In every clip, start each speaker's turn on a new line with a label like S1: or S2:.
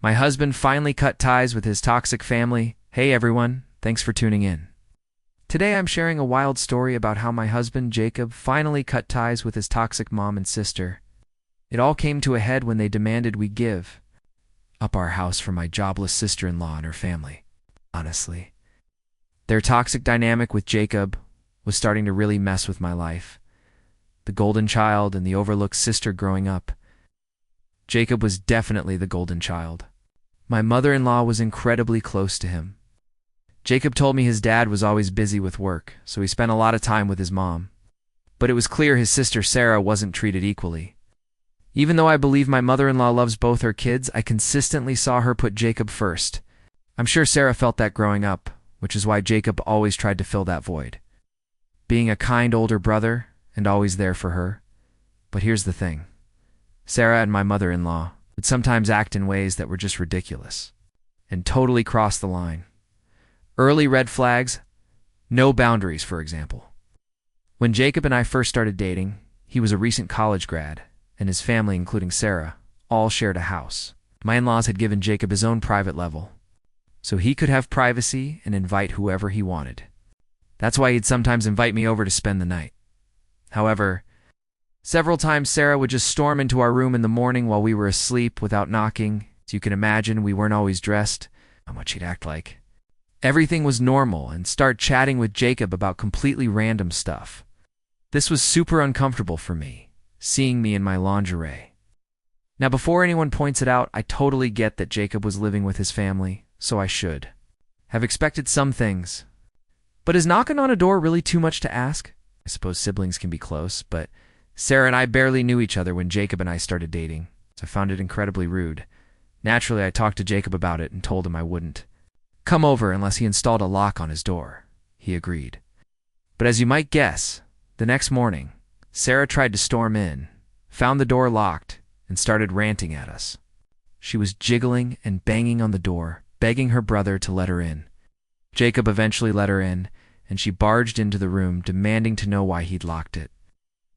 S1: My husband finally cut ties with his toxic family. Hey everyone, thanks for tuning in. Today I'm sharing a wild story about how my husband, Jacob, finally cut ties with his toxic mom and sister. It all came to a head when they demanded we give up our house for my jobless sister-in-law and her family. Honestly, their toxic dynamic with Jacob was starting to really mess with my life. The golden child and the overlooked sister growing up. Jacob was definitely the golden child. My mother-in-law was incredibly close to him. Jacob told me his dad was always busy with work, so he spent a lot of time with his mom. But it was clear his sister Sarah wasn't treated equally. Even though I believe my mother-in-law loves both her kids, I consistently saw her put Jacob first. I'm sure Sarah felt that growing up, which is why Jacob always tried to fill that void. Being a kind older brother and always there for her. But here's the thing. Sarah and my mother-in-law would sometimes act in ways that were just ridiculous and totally cross the line. Early red flags, no boundaries, for example. When Jacob and I first started dating, he was a recent college grad, and his family, including Sarah, all shared a house. My in-laws had given Jacob his own private level, so he could have privacy and invite whoever he wanted. That's why he'd sometimes invite me over to spend the night. However, several times Sarah would just storm into our room in the morning while we were asleep without knocking. As you can imagine, we weren't always dressed. How much he'd act like everything was normal and start chatting with Jacob about completely random stuff. This was super uncomfortable for me, seeing me in my lingerie. Now, before anyone points it out, I totally get that Jacob was living with his family, so I should have expected some things. But is knocking on a door really too much to ask? I suppose siblings can be close, but Sarah and I barely knew each other when Jacob and I started dating, so I found it incredibly rude. Naturally, I talked to Jacob about it and told him I wouldn't come over unless he installed a lock on his door. He agreed. But as you might guess, the next morning, Sarah tried to storm in, found the door locked, and started ranting at us. She was jiggling and banging on the door, begging her brother to let her in. Jacob eventually let her in, and she barged into the room, demanding to know why he'd locked it.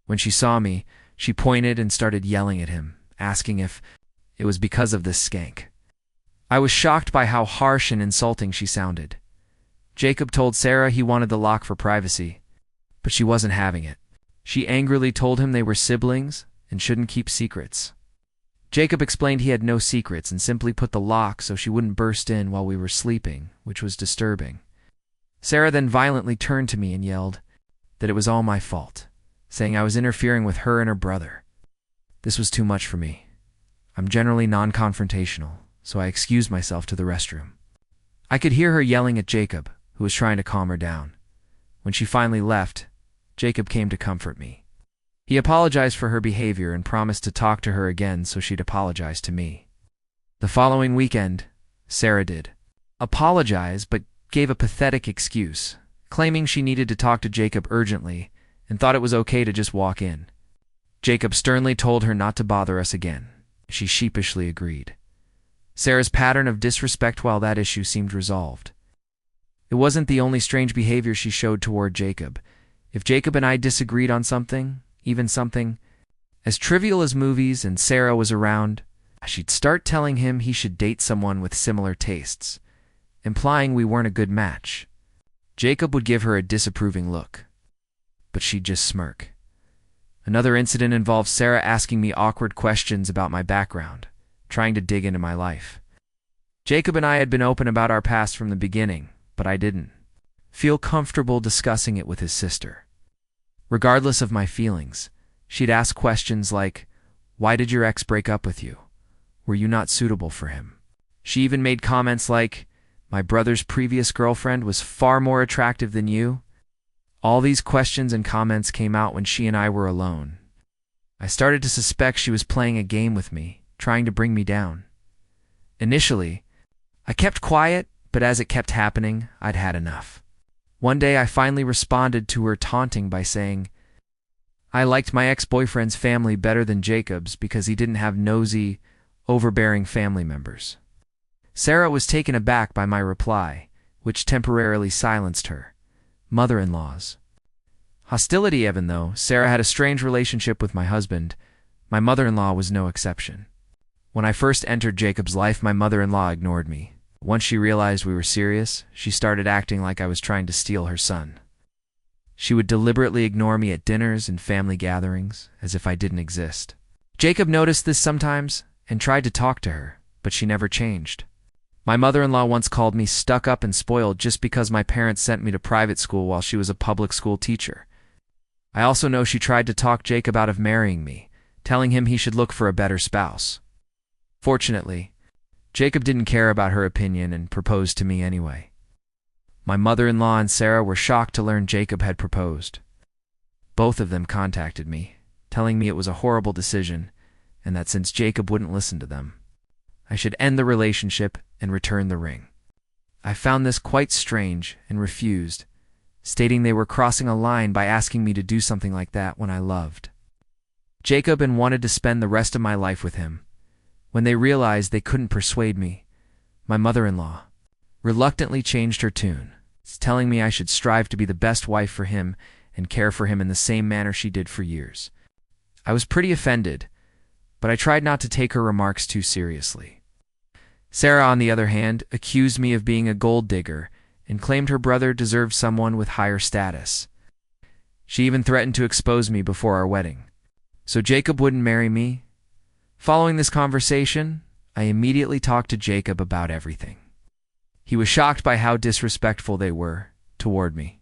S1: When she saw me, she pointed and started yelling at him, asking if it was because of this skank. I was shocked by how harsh and insulting she sounded. Jacob told Sarah he wanted the lock for privacy, but she wasn't having it. She angrily told him they were siblings and shouldn't keep secrets. Jacob explained he had no secrets and simply put the lock so she wouldn't burst in while we were sleeping, which was disturbing. Sarah then violently turned to me and yelled that it was all my fault, saying I was interfering with her and her brother. This was too much for me. I'm generally non-confrontational, so I excused myself to the restroom. I could hear her yelling at Jacob, who was trying to calm her down. When she finally left, Jacob came to comfort me. He apologized for her behavior and promised to talk to her again so she'd apologize to me. The following weekend, Sarah did apologize but gave a pathetic excuse, claiming she needed to talk to Jacob urgently and thought it was okay to just walk in. Jacob sternly told her not to bother us again. She sheepishly agreed. Sarah's pattern of disrespect while that issue seemed resolved. It wasn't the only strange behavior she showed toward Jacob. If Jacob and I disagreed on something, even something as trivial as movies, and Sarah was around, she'd start telling him he should date someone with similar tastes, implying we weren't a good match. Jacob would give her a disapproving look, but she'd just smirk. Another incident involved Sarah asking me awkward questions about my background, trying to dig into my life. Jacob and I had been open about our past from the beginning, but I didn't feel comfortable discussing it with his sister. Regardless of my feelings, she'd ask questions like, "Why did your ex break up with you? Were you not suitable for him?" She even made comments like, "My brother's previous girlfriend was far more attractive than you." All these questions and comments came out when she and I were alone. I started to suspect she was playing a game with me, trying to bring me down. Initially, I kept quiet, but as it kept happening, I'd had enough. One day I finally responded to her taunting by saying, I liked my ex-boyfriend's family better than Jacob's because he didn't have nosy, overbearing family members. Sarah was taken aback by my reply, which temporarily silenced her. Mother-in-laws. Hostility, even though Sarah had a strange relationship with my husband, my mother-in-law was no exception. When I first entered Jacob's life, my mother-in-law ignored me. Once she realized we were serious, she started acting like I was trying to steal her son. She would deliberately ignore me at dinners and family gatherings, as if I didn't exist. Jacob noticed this sometimes and tried to talk to her, but she never changed. My mother-in-law once called me stuck up and spoiled just because my parents sent me to private school while she was a public school teacher. I also know she tried to talk Jacob out of marrying me, telling him he should look for a better spouse. Fortunately, Jacob didn't care about her opinion and proposed to me anyway. My mother-in-law and Sarah were shocked to learn Jacob had proposed. Both of them contacted me, telling me it was a horrible decision and that since Jacob wouldn't listen to them, I should end the relationship and return the ring. I found this quite strange and refused, stating they were crossing a line by asking me to do something like that when I loved Jacob and wanted to spend the rest of my life with him. When they realized they couldn't persuade me, my mother-in-law reluctantly changed her tune, telling me I should strive to be the best wife for him and care for him in the same manner she did for years. I was pretty offended, but I tried not to take her remarks too seriously. Sarah, on the other hand, accused me of being a gold digger and claimed her brother deserved someone with higher status. She even threatened to expose me before our wedding, so Jacob wouldn't marry me. Following this conversation, I immediately talked to Jacob about everything. He was shocked by how disrespectful they were toward me.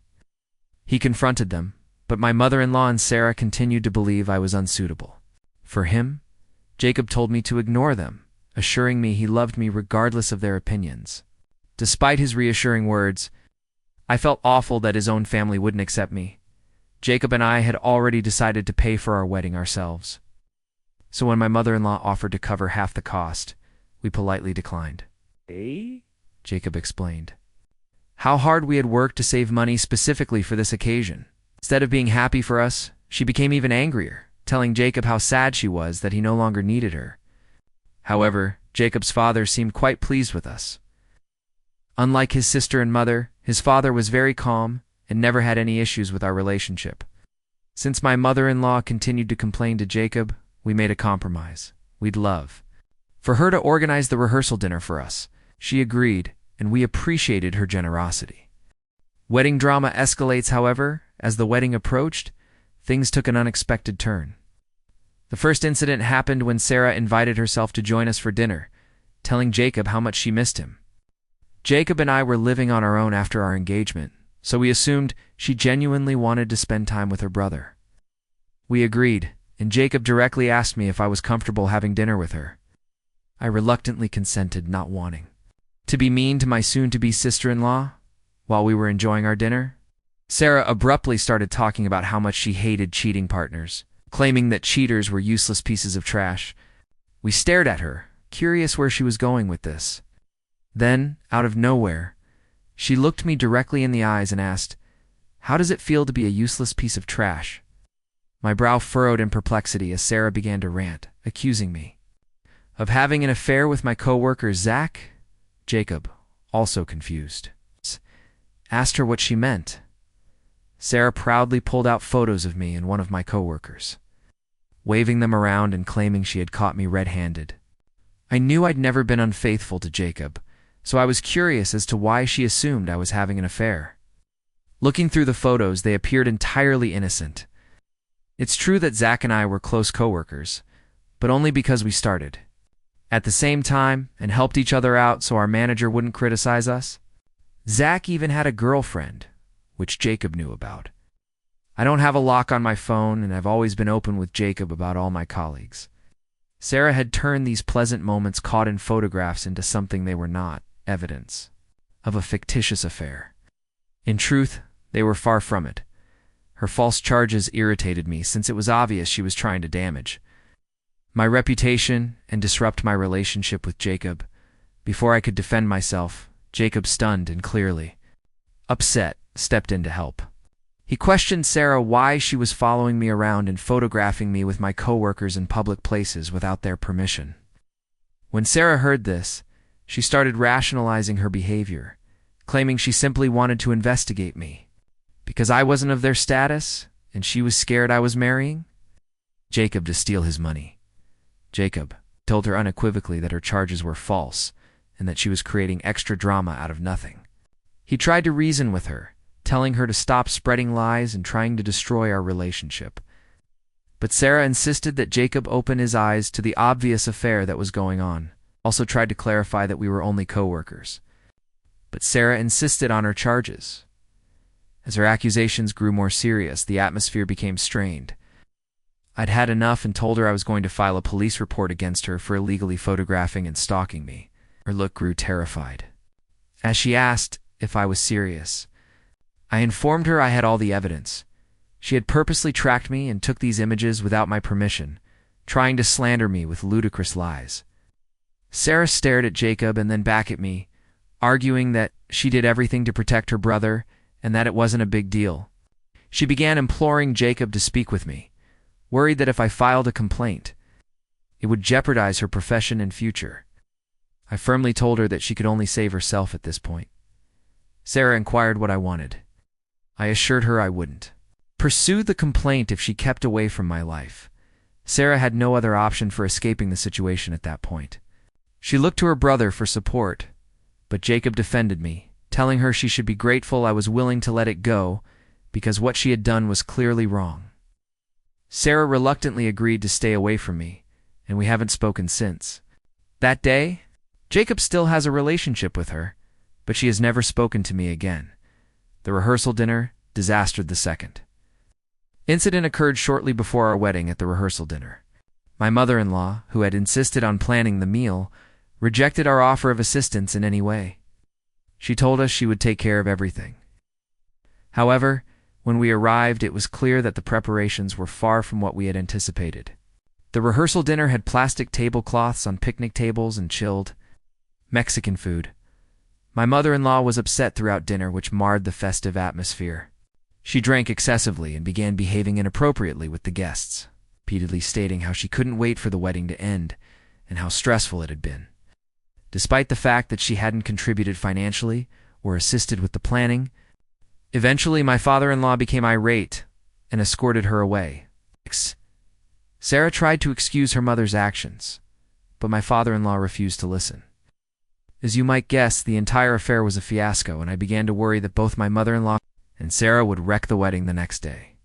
S1: He confronted them, but my mother-in-law and Sarah continued to believe I was unsuitable. For him, Jacob told me to ignore them, assuring me he loved me regardless of their opinions. Despite his reassuring words, I felt awful that his own family wouldn't accept me. Jacob and I had already decided to pay for our wedding ourselves. So when my mother-in-law offered to cover half the cost, we politely declined. Jacob explained how hard we had worked to save money specifically for this occasion. Instead of being happy for us, she became even angrier, telling Jacob how sad she was that he no longer needed her. However, Jacob's father seemed quite pleased with us. Unlike his sister and mother, his father was very calm and never had any issues with our relationship. Since my mother-in-law continued to complain to Jacob, we made a compromise. We'd love for her to organize the rehearsal dinner for us. She agreed, and we appreciated her generosity. Wedding drama escalates, however. As the wedding approached, things took an unexpected turn. The first incident happened when Sarah invited herself to join us for dinner, telling Jacob how much she missed him. Jacob and I were living on our own after our engagement, so we assumed she genuinely wanted to spend time with her brother. We agreed, and Jacob directly asked me if I was comfortable having dinner with her. I reluctantly consented, not wanting to be mean to my soon-to-be sister-in-law while we were enjoying our dinner. Sarah abruptly started talking about how much she hated cheating partners, claiming that cheaters were useless pieces of trash. We stared at her, curious where she was going with this. Then, out of nowhere, she looked me directly in the eyes and asked, "How does it feel to be a useless piece of trash?" My brow furrowed in perplexity as Sarah began to rant, accusing me of having an affair with my coworker Zach. Jacob, also confused, asked her what she meant. Sarah proudly pulled out photos of me and one of my coworkers, waving them around and claiming she had caught me red-handed. I knew I'd never been unfaithful to Jacob, so I was curious as to why she assumed I was having an affair. Looking through the photos, they appeared entirely innocent. It's true that Zach and I were close coworkers, but only because we started at the same time and helped each other out so our manager wouldn't criticize us. Zach even had a girlfriend, which Jacob knew about. I don't have a lock on my phone, and I've always been open with Jacob about all my colleagues. Sarah had turned these pleasant moments caught in photographs into something they were not, evidence of a fictitious affair. In truth, they were far from it. Her false charges irritated me since it was obvious she was trying to damage my reputation and disrupt my relationship with Jacob. Before I could defend myself, Jacob, stunned and clearly upset, stepped in to help. He questioned Sarah why she was following me around and photographing me with my coworkers in public places without their permission. When Sarah heard this, she started rationalizing her behavior, claiming she simply wanted to investigate me because I wasn't of their status and she was scared I was marrying Jacob to steal his money. Jacob, Told her unequivocally that her charges were false and that she was creating extra drama out of nothing. He tried to reason with her, telling her to stop spreading lies and trying to destroy our relationship. But Sarah insisted that Jacob open his eyes to the obvious affair that was going on. Also tried to clarify that we were only co-workers. But Sarah insisted on her charges. As her accusations grew more serious, the atmosphere became strained. I'd had enough and told her I was going to file a police report against her for illegally photographing and stalking me. Her look grew terrified. As she asked if I was serious, I informed her I had all the evidence. She had purposely tracked me and took these images without my permission, trying to slander me with ludicrous lies. Sarah stared at Jacob and then back at me, arguing that she did everything to protect her brother and that it wasn't a big deal. She began imploring Jacob to speak with me, worried that if I filed a complaint, it would jeopardize her profession and future. I firmly told her that she could only save herself at this point. Sarah inquired what I wanted. I assured her I wouldn't pursue the complaint if she kept away from my life. Sarah had no other option for escaping the situation at that point. She looked to her brother for support, but Jacob defended me, telling her she should be grateful I was willing to let it go because what she had done was clearly wrong. Sarah reluctantly agreed to stay away from me, and we haven't spoken since. That day, Jacob still has a relationship with her, but she has never spoken to me again. The rehearsal dinner disastered the second. Incident occurred shortly before our wedding at the rehearsal dinner. My mother-in-law, who had insisted on planning the meal, rejected our offer of assistance in any way. She told us she would take care of everything. However, when we arrived, it was clear that the preparations were far from what we had anticipated. The rehearsal dinner had plastic tablecloths on picnic tables and chilled Mexican food. My mother-in-law was upset throughout dinner, which marred the festive atmosphere. She drank excessively and began behaving inappropriately with the guests, repeatedly stating how she couldn't wait for the wedding to end and how stressful it had been. Despite the fact that she hadn't contributed financially or assisted with the planning, eventually my father-in-law became irate and escorted her away. Sarah tried to excuse her mother's actions, but my father-in-law refused to listen. As you might guess, the entire affair was a fiasco, and I began to worry that both my mother-in-law and Sarah would wreck the wedding the next day.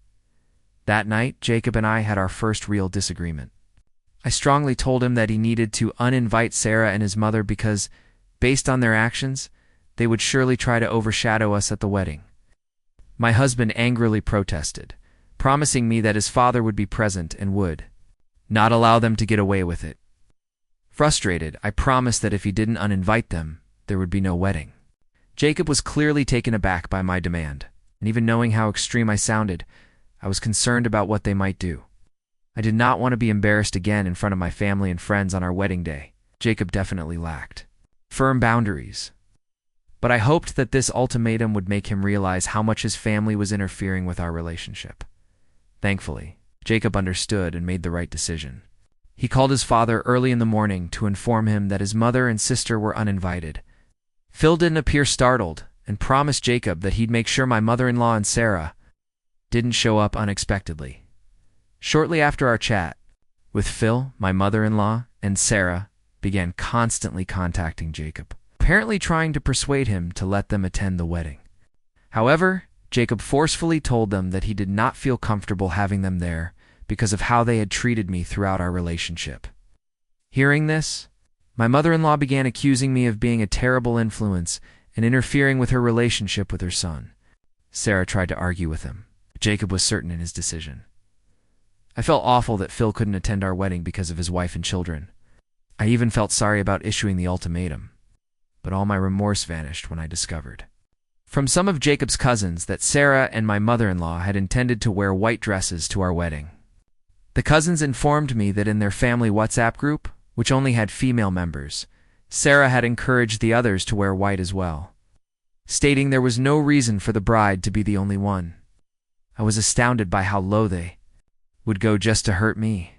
S1: That night, Jacob and I had our first real disagreement. I strongly told him that he needed to uninvite Sarah and his mother because, based on their actions, they would surely try to overshadow us at the wedding. My husband angrily protested, promising me that his father would be present and would not allow them to get away with it. Frustrated, I promised that if he didn't uninvite them, there would be no wedding. Jacob was clearly taken aback by my demand, and even knowing how extreme I sounded, I was concerned about what they might do. I did not want to be embarrassed again in front of my family and friends on our wedding day. Jacob definitely lacked firm boundaries. But I hoped that this ultimatum would make him realize how much his family was interfering with our relationship. Thankfully, Jacob understood and made the right decision. He called his father early in the morning to inform him that his mother and sister were uninvited. Phil didn't appear startled and promised Jacob that he'd make sure my mother-in-law and Sarah didn't show up unexpectedly. Shortly after our chat, with Phil, my mother-in-law, and Sarah began constantly contacting Jacob, apparently trying to persuade him to let them attend the wedding. However, Jacob forcefully told them that he did not feel comfortable having them there because of how they had treated me throughout our relationship. Hearing this, my mother-in-law began accusing me of being a terrible influence and interfering with her relationship with her son. Sarah tried to argue with him, but Jacob was certain in his decision. I felt awful that Phil couldn't attend our wedding because of his wife and children. I even felt sorry about issuing the ultimatum, but all my remorse vanished when I discovered from some of Jacob's cousins that Sarah and my mother-in-law had intended to wear white dresses to our wedding. The cousins informed me that in their family WhatsApp group, which only had female members, Sarah had encouraged the others to wear white as well, stating there was no reason for the bride to be the only one. I was astounded by how low they would go just to hurt me.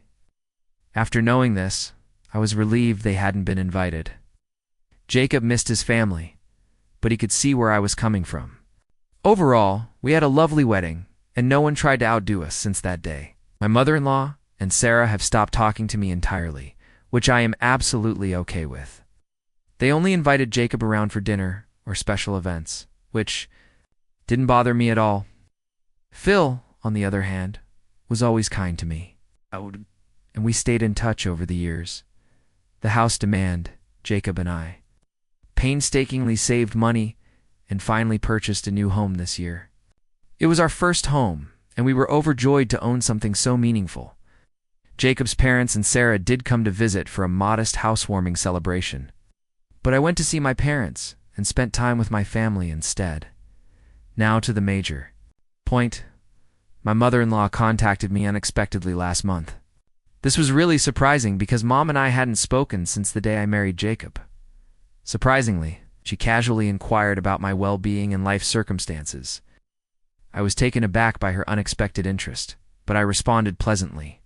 S1: After knowing this, I was relieved they hadn't been invited. Jacob missed his family, but he could see where I was coming from. Overall, we had a lovely wedding, and no one tried to outdo us since that day. My mother-in-law and Sarah have stopped talking to me entirely, which I am absolutely okay with. They only invited Jacob around for dinner or special events, which didn't bother me at all. Phil, on the other hand, was always kind to me. And we stayed in touch over the years. The house demand, Jacob and I painstakingly saved money and finally purchased a new home this year. It was our first home, and we were overjoyed to own something so meaningful. Jacob's parents and Sarah did come to visit for a modest housewarming celebration, but I went to see my parents and spent time with my family instead. Now to the major point. My mother-in-law contacted me unexpectedly last month. This was really surprising because Mom and I hadn't spoken since the day I married Jacob. Surprisingly, she casually inquired about my well-being and life circumstances. I was taken aback by her unexpected interest, but I responded pleasantly.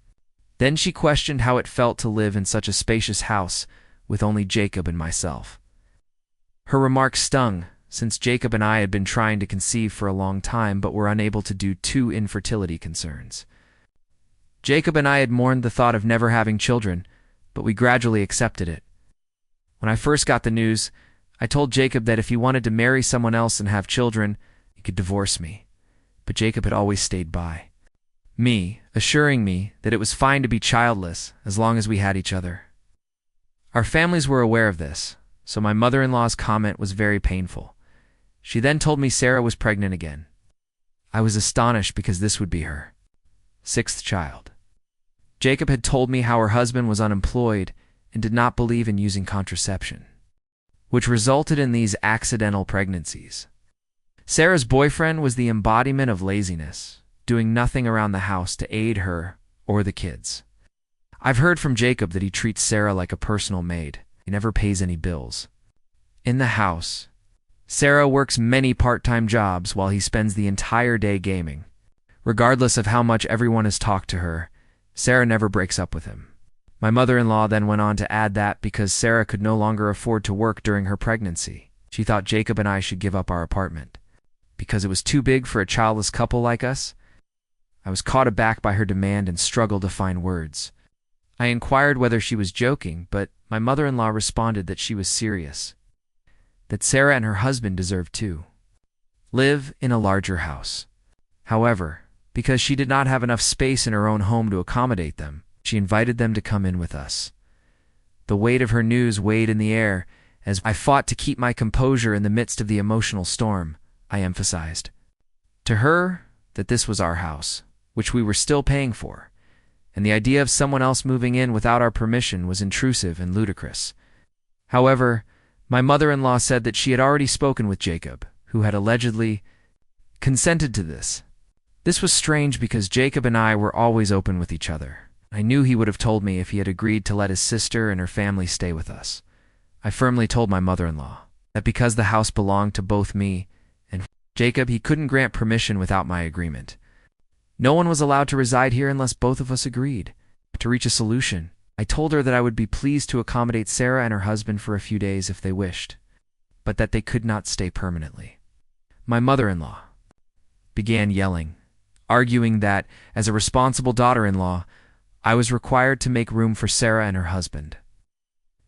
S1: Then she questioned how it felt to live in such a spacious house with only Jacob and myself. Her remark stung, since Jacob and I had been trying to conceive for a long time but were unable to due to infertility concerns. Jacob and I had mourned the thought of never having children, but we gradually accepted it. When I first got the news, I told Jacob that if he wanted to marry someone else and have children, he could divorce me. But Jacob had always stayed by me, assuring me that it was fine to be childless as long as we had each other. Our families were aware of this, so my mother-in-law's comment was very painful. She then told me Sarah was pregnant again. I was astonished because this would be her sixth child. Jacob had told me how her husband was unemployed and did not believe in using contraception, which resulted in these accidental pregnancies. Sarah's boyfriend was the embodiment of laziness, doing nothing around the house to aid her or the kids. I've heard from Jacob that he treats Sarah like a personal maid. He never pays any bills. In the house, Sarah works many part-time jobs while he spends the entire day gaming. Regardless of how much everyone has talked to her, Sarah never breaks up with him. My mother-in-law then went on to add that because Sarah could no longer afford to work during her pregnancy, she thought Jacob and I should give up our apartment. Because it was too big for a childless couple like us? I was caught aback by her demand and struggled to find words. I inquired whether she was joking, but my mother-in-law responded that she was serious, that Sarah and her husband deserved to live in a larger house. However, because she did not have enough space in her own home to accommodate them, she invited them to come in with us. The weight of her news weighed in the air as I fought to keep my composure in the midst of the emotional storm. I emphasized to her that this was our house, which we were still paying for, and the idea of someone else moving in without our permission was intrusive and ludicrous. However, my mother-in-law said that she had already spoken with Jacob, who had allegedly consented to this. This was strange because Jacob and I were always open with each other. I knew he would have told me if he had agreed to let his sister and her family stay with us. I firmly told my mother-in-law that because the house belonged to both me and Jacob, he couldn't grant permission without my agreement. No one was allowed to reside here unless both of us agreed. To reach a solution, I told her that I would be pleased to accommodate Sarah and her husband for a few days if they wished, but that they could not stay permanently. My mother-in-law began yelling, arguing that, as a responsible daughter-in-law, I was required to make room for Sarah and her husband.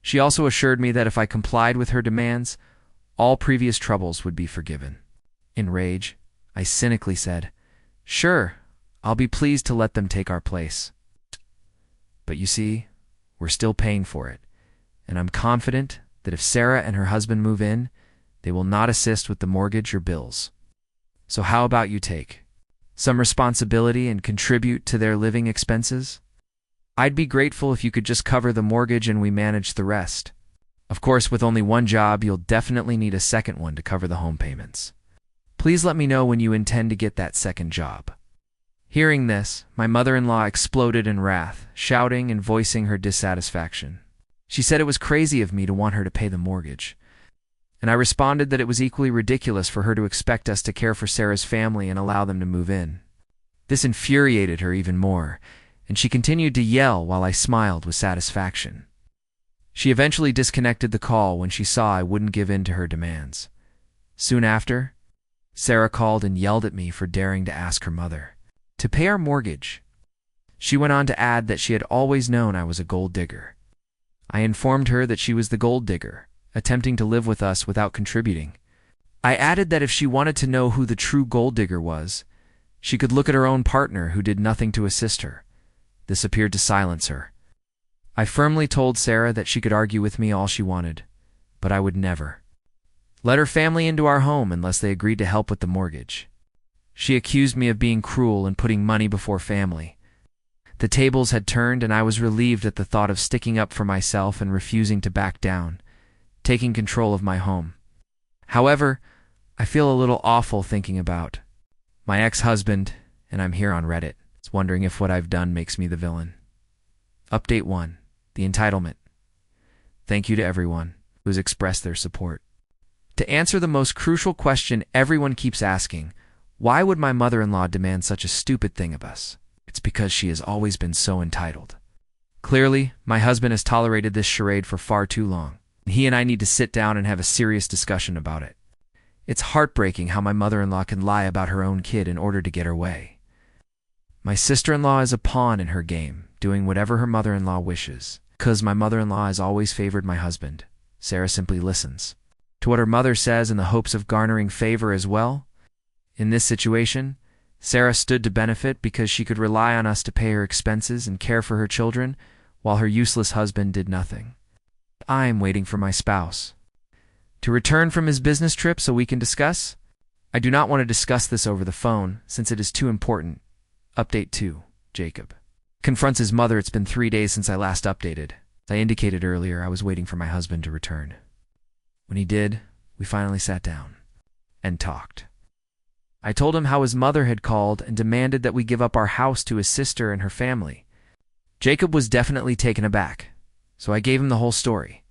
S1: She also assured me that if I complied with her demands, all previous troubles would be forgiven. In rage, I cynically said, "Sure, I'll be pleased to let them take our place. But you see, we're still paying for it, and I'm confident that if Sarah and her husband move in, they will not assist with the mortgage or bills. So how about you take some responsibility and contribute to their living expenses? I'd be grateful if you could just cover the mortgage and we manage the rest. Of course, with only one job, you'll definitely need a second one to cover the home payments. Please let me know when you intend to get that second job." Hearing this, my mother-in-law exploded in wrath, shouting and voicing her dissatisfaction. She said it was crazy of me to want her to pay the mortgage, and I responded that it was equally ridiculous for her to expect us to care for Sarah's family and allow them to move in. This infuriated her even more, and she continued to yell while I smiled with satisfaction. She eventually disconnected the call when she saw I wouldn't give in to her demands. Soon after, Sarah called and yelled at me for daring to ask her mother to pay our mortgage. She went on to add that she had always known I was a gold digger. I informed her that she was the gold digger, attempting to live with us without contributing. I added that if she wanted to know who the true gold digger was, she could look at her own partner who did nothing to assist her. This appeared to silence her. I firmly told Sarah that she could argue with me all she wanted, but I would never let her family into our home unless they agreed to help with the mortgage. She accused me of being cruel and putting money before family. The tables had turned, and I was relieved at the thought of sticking up for myself and refusing to back down, taking control of my home. However, I feel a little awful thinking about my ex-husband, and I'm here on Reddit, wondering if what I've done makes me the villain. Update 1. The entitlement. Thank you to everyone who has expressed their support. To answer the most crucial question everyone keeps asking, why would my mother-in-law demand such a stupid thing of us? It's because she has always been so entitled. Clearly, my husband has tolerated this charade for far too long. He and I need to sit down and have a serious discussion about it. It's heartbreaking how my mother-in-law can lie about her own kid in order to get her way. My sister-in-law is a pawn in her game, doing whatever her mother-in-law wishes. Because my mother-in-law has always favored my husband, Sarah simply listens to what her mother says in the hopes of garnering favor as well. In this situation, Sarah stood to benefit because she could rely on us to pay her expenses and care for her children, while her useless husband did nothing. I'm waiting for my spouse to return from his business trip so we can discuss. I do not want to discuss this over the phone, since it is too important. Update 2. Jacob confronts his mother. It's been 3 days since I last updated. As I indicated earlier, I was waiting for my husband to return. When he did, we finally sat down and talked. I told him how his mother had called and demanded that we give up our house to his sister and her family. Jacob was definitely taken aback, so I gave him the whole story.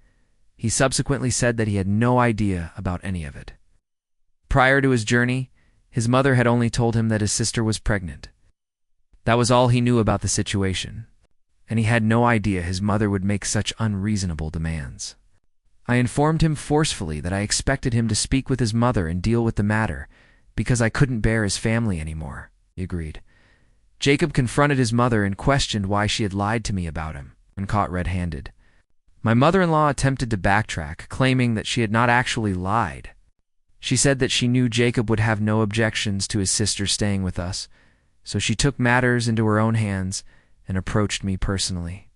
S1: He subsequently said that he had no idea about any of it. Prior to his journey, his mother had only told him that his sister was pregnant. That was all he knew about the situation, and he had no idea his mother would make such unreasonable demands. I informed him forcefully that I expected him to speak with his mother and deal with the matter, because I couldn't bear his family anymore. He agreed. Jacob confronted his mother and questioned why she had lied to me about him, when caught red-handed. My mother-in-law attempted to backtrack, claiming that she had not actually lied. She said that she knew Jacob would have no objections to his sister staying with us, so she took matters into her own hands and approached me personally.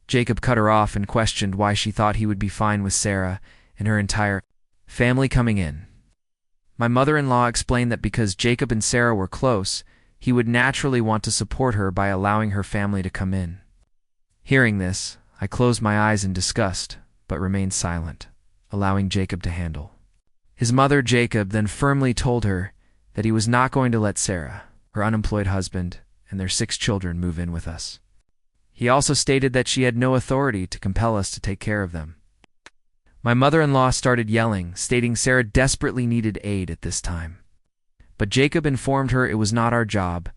S1: Jacob cut her off and questioned why she thought he would be fine with Sarah and her entire family coming in. My mother-in-law explained that because Jacob and Sarah were close, he would naturally want to support her by allowing her family to come in. Hearing this, I closed my eyes in disgust, but remained silent, allowing Jacob to handle. His mother, Jacob, then firmly told her that he was not going to let Sarah, her unemployed husband, and their 6 children move in with us. He also stated that she had no authority to compel us to take care of them. My mother-in-law started yelling, stating Sarah desperately needed aid at this time. But Jacob informed her it was not our job,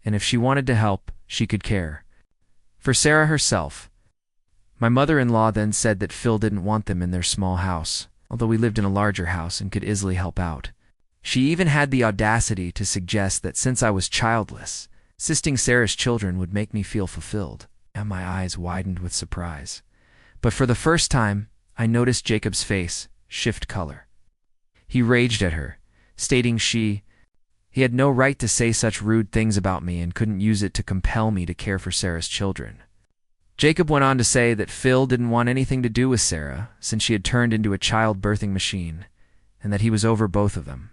S1: and if she wanted to help, she could care for Sarah herself. My mother-in-law then said that Phil didn't want them in their small house, although we lived in a larger house and could easily help out. She even had the audacity to suggest that since I was childless, assisting Sarah's children would make me feel fulfilled, and my eyes widened with surprise. But for the first time, I noticed Jacob's face shift color. He raged at her, stating he had no right to say such rude things about me and couldn't use it to compel me to care for Sarah's children. Jacob went on to say that Phil didn't want anything to do with Sarah since she had turned into a child-birthing machine, and that he was over both of them.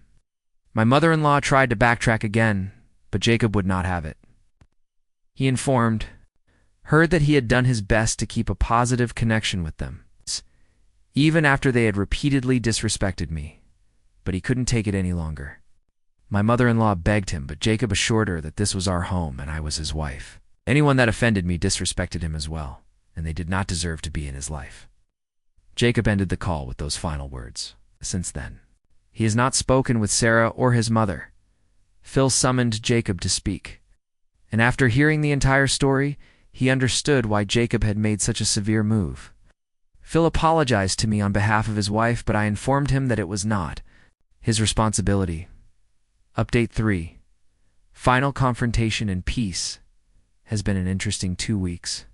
S1: My mother-in-law tried to backtrack again, but Jacob would not have it. He informed her that he had done his best to keep a positive connection with them, even after they had repeatedly disrespected me, but he couldn't take it any longer. My mother-in-law begged him, but Jacob assured her that this was our home and I was his wife. Anyone that offended me disrespected him as well, and they did not deserve to be in his life. Jacob ended the call with those final words. Since then, he has not spoken with Sarah or his mother. Phil summoned Jacob to speak, and after hearing the entire story, he understood why Jacob had made such a severe move. Phil apologized to me on behalf of his wife, but I informed him that it was not his responsibility. Update 3. Final confrontation and peace has been an interesting 2 weeks.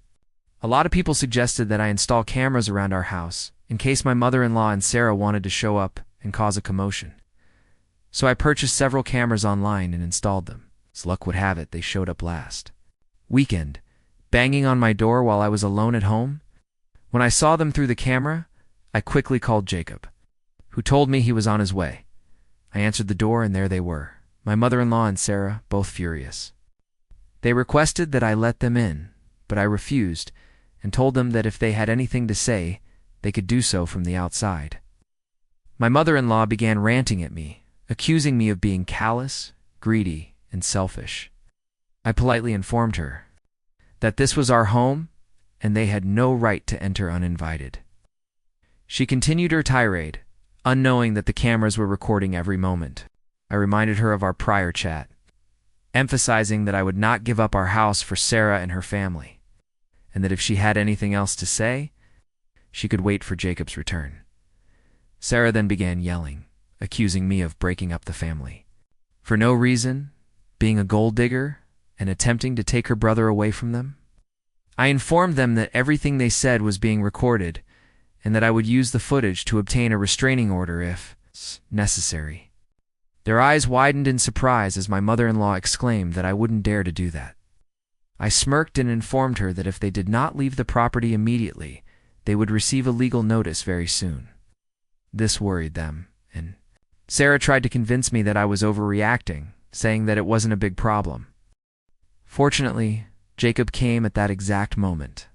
S1: A lot of people suggested that I install cameras around our house in case my mother-in-law and Sarah wanted to show up and cause a commotion. So I purchased several cameras online and installed them. As luck would have it, they showed up last weekend, banging on my door while I was alone at home. When I saw them through the camera, I quickly called Jacob, who told me he was on his way. I answered the door, and there they were, my mother-in-law and Sarah, both furious. They requested that I let them in, but I refused and told them that if they had anything to say, they could do so from the outside. My mother-in-law began ranting at me, accusing me of being callous, greedy, and selfish. I politely informed her that this was our home and they had no right to enter uninvited. She continued her tirade, unknowing that the cameras were recording every moment. I reminded her of our prior chat, emphasizing that I would not give up our house for Sarah and her family, and that if she had anything else to say, she could wait for Jacob's return. Sarah then began yelling, accusing me of breaking up the family for no reason, being a gold digger, and attempting to take her brother away from them. I informed them that everything they said was being recorded and that I would use the footage to obtain a restraining order if necessary. Their eyes widened in surprise as my mother-in-law exclaimed that I wouldn't dare to do that. I smirked and informed her that if they did not leave the property immediately, they would receive a legal notice very soon. This worried them, and Sarah tried to convince me that I was overreacting, saying that it wasn't a big problem. Fortunately, Jacob came at that exact moment.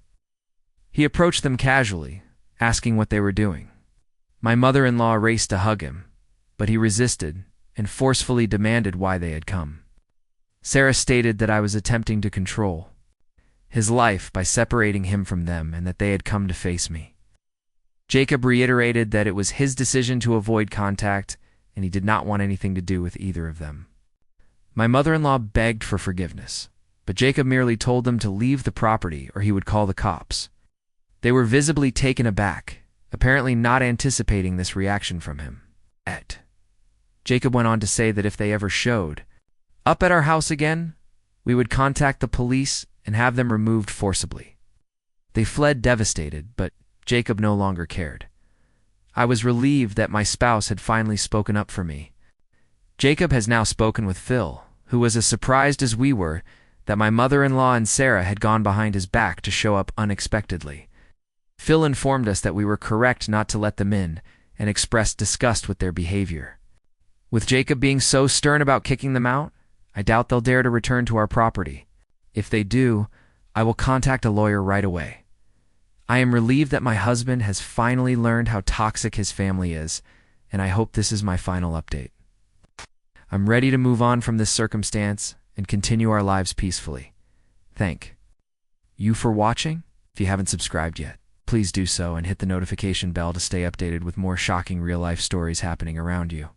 S1: He approached them casually, asking what they were doing. My mother-in-law raced to hug him, but he resisted and forcefully demanded why they had come. Sarah stated that I was attempting to control his life by separating him from them and that they had come to face me. Jacob reiterated that it was his decision to avoid contact and he did not want anything to do with either of them. My mother-in-law begged for forgiveness, but Jacob merely told them to leave the property or he would call the cops. They were visibly taken aback, apparently not anticipating this reaction from him. Jacob went on to say that if they ever showed up at our house again, we would contact the police and have them removed forcibly. They fled devastated, but Jacob no longer cared. I was relieved that my spouse had finally spoken up for me. Jacob has now spoken with Phil, who was as surprised as we were that my mother-in-law and Sarah had gone behind his back to show up unexpectedly. Phil informed us that we were correct not to let them in and expressed disgust with their behavior. With Jacob being so stern about kicking them out, I doubt they'll dare to return to our property. If they do, I will contact a lawyer right away. I am relieved that my husband has finally learned how toxic his family is, and I hope this is my final update. I'm ready to move on from this circumstance and continue our lives peacefully. Thank you for watching. If you haven't subscribed yet, please do so and hit the notification bell to stay updated with more shocking real-life stories happening around you.